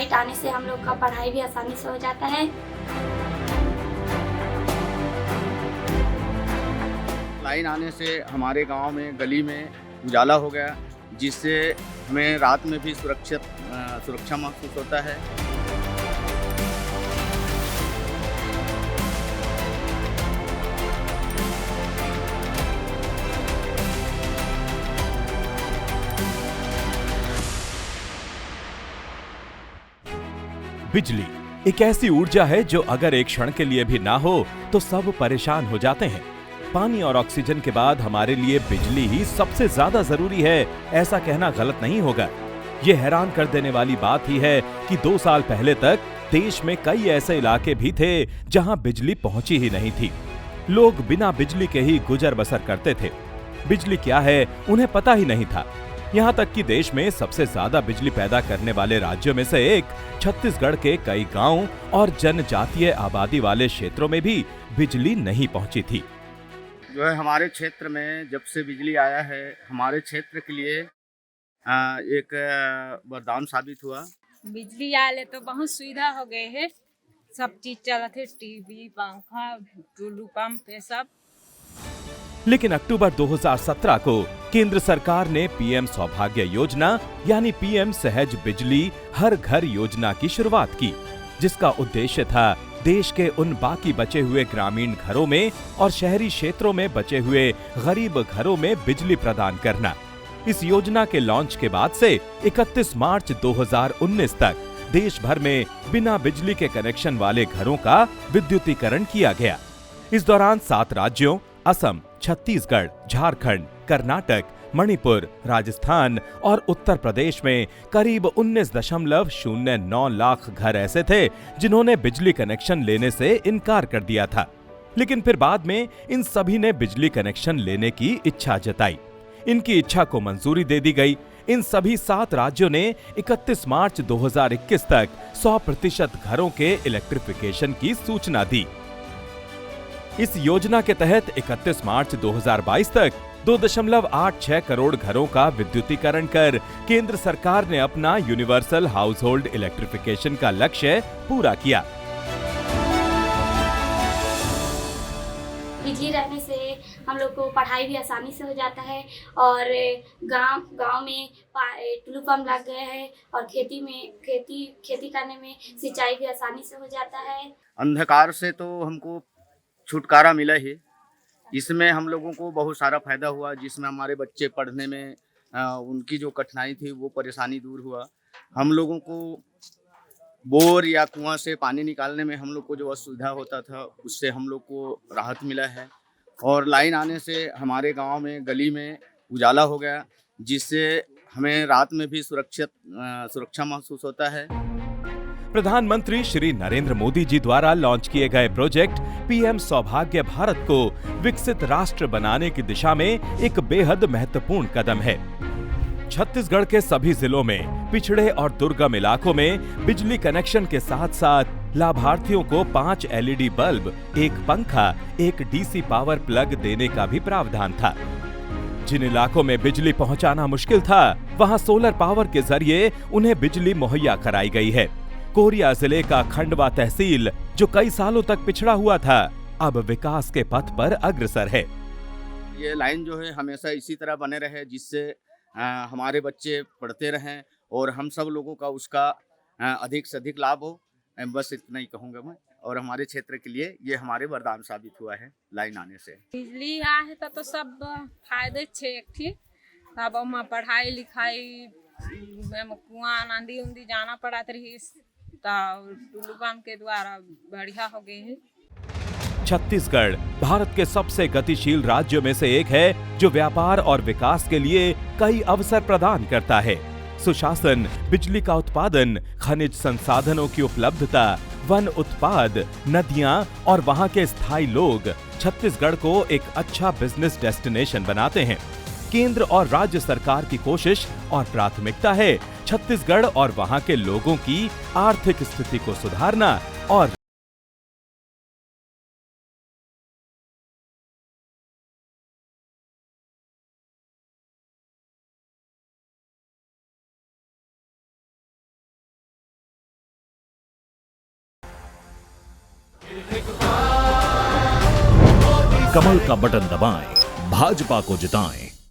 Light आने से हम लोग का पढ़ाई भी आसानी से हो जाता है। लाइन आने से हमारे गांव में गली में उजाला हो गया, जिससे हमें रात में भी सुरक्षा महसूस होता है। बिजली एक ऐसी ऊर्जा है जो अगर एक क्षण के लिए भी ना हो तो सब परेशान हो जाते हैं। पानी और ऑक्सीजन के बाद हमारे लिए बिजली ही सबसे ज्यादा जरूरी है, ऐसा कहना गलत नहीं होगा। ये हैरान कर देने वाली बात ही है कि 2 साल पहले तक देश में कई ऐसे इलाके भी थे जहां बिजली पहुंची ही नहीं थी। लोग बिना बिजली के ही गुजर बसर करते थे। बिजली क्या है उन्हें पता ही नहीं था। यहाँ तक कि देश में सबसे ज्यादा बिजली पैदा करने वाले राज्यों में से एक छत्तीसगढ़ के कई गांव और जनजातीय आबादी वाले क्षेत्रों में भी बिजली नहीं पहुंची थी। जो है हमारे क्षेत्र में जब से बिजली आया है, हमारे क्षेत्र के लिए एक वरदान साबित हुआ। बिजली आले तो बहुत सुविधा हो गए है, सब चीज चलत है, टीवी, पंखा, टुल्लू पंप ये सब। लेकिन अक्टूबर 2017 को केंद्र सरकार ने पीएम सौभाग्य योजना यानी पीएम सहज बिजली हर घर योजना की शुरुआत की, जिसका उद्देश्य था देश के उन बाकी बचे हुए ग्रामीण घरों में और शहरी क्षेत्रों में बचे हुए गरीब घरों में बिजली प्रदान करना। इस योजना के लॉन्च के बाद से 31 मार्च 2019 तक देश भर में बिना बिजली के कनेक्शन वाले घरों का विद्युतीकरण किया गया। इस दौरान 7 राज्यों असम, छत्तीसगढ़, झारखंड, कर्नाटक, मणिपुर, राजस्थान और उत्तर प्रदेश में करीब 19.09 लाख घर ऐसे थे जिन्होंने बिजली कनेक्शन लेने से इनकार कर दिया था। लेकिन फिर बाद में इन सभी ने बिजली कनेक्शन लेने की इच्छा जताई। इनकी इच्छा को मंजूरी दे दी गई। इन सभी 7 राज्यों ने 31 मार्च 2021 तक 100% घरों के इलेक्ट्रिफिकेशन की सूचना दी। इस योजना के तहत 31 मार्च 2022 तक 2.86 करोड़ घरों का विद्युतीकरण कर केंद्र सरकार ने अपना यूनिवर्सल हाउस होल्ड इलेक्ट्रिफिकेशन का लक्ष्य पूरा किया। बिजली रहने से हम लोग को पढ़ाई भी आसानी से हो जाता है और गांव में टुल्लू पंप लग गए हैं और खेती करने में सिंचाई भी आसानी से हो जाता है। अंधकार से तो हमको छुटकारा मिला ही, इसमें हम लोगों को बहुत सारा फायदा हुआ, जिसमें हमारे बच्चे पढ़ने में उनकी जो कठिनाई थी वो परेशानी दूर हुआ। हम लोगों को बोर या कुआं से पानी निकालने में हम लोग को जो असुविधा होता था उससे हम लोग को राहत मिला है। और लाइन आने से हमारे गांव में गली में उजाला हो गया, जिससे हमें रात में भी सुरक्षा महसूस होता है। प्रधानमंत्री श्री नरेंद्र मोदी जी द्वारा लॉन्च किए गए प्रोजेक्ट पीएम सौभाग्य भारत को विकसित राष्ट्र बनाने की दिशा में एक बेहद महत्वपूर्ण कदम है। छत्तीसगढ़ के सभी जिलों में पिछड़े और दुर्गम इलाकों में बिजली कनेक्शन के साथ साथ लाभार्थियों को 5 एलईडी बल्ब, 1 पंखा, 1 डीसी पावर प्लग देने का भी प्रावधान था। जिन इलाकों में बिजली पहुंचाना मुश्किल था, वहां सोलर पावर के जरिए उन्हें बिजली मुहैया कराई गई है। कोरिया जिले का खंडवा तहसील, जो कई सालों तक पिछड़ा हुआ था, अब विकास के पथ पर अग्रसर है। ये लाइन जो है हमेशा इसी तरह बने रहे, जिससे हमारे बच्चे पढ़ते रहें और हम सब लोगों का उसका अधिक से अधिक लाभ हो। बस इतना ही कहूँगा मैं। और हमारे क्षेत्र के लिए ये हमारे वरदान साबित हुआ है लाइन आने से। बिजली आए तो सब फायदे छे। एक थी अब हम पढ़ाई लिखाई कुआं नदी उंदी जाना पड़ा रही, टुल्लू पंप के द्वारा बढ़िया हो गए है। छत्तीसगढ़ भारत के सबसे गतिशील राज्यों में से एक है, जो व्यापार और विकास के लिए कई अवसर प्रदान करता है। सुशासन, बिजली का उत्पादन, खनिज संसाधनों की उपलब्धता, वन उत्पाद, नदियां और वहां के स्थायी लोग छत्तीसगढ़ को एक अच्छा बिजनेस डेस्टिनेशन बनाते हैं। केंद्र और राज्य सरकार की कोशिश और प्राथमिकता है छत्तीसगढ़ और वहां के लोगों की आर्थिक स्थिति को सुधारना और कमल का बटन दबाएं, भाजपा को जिताएं।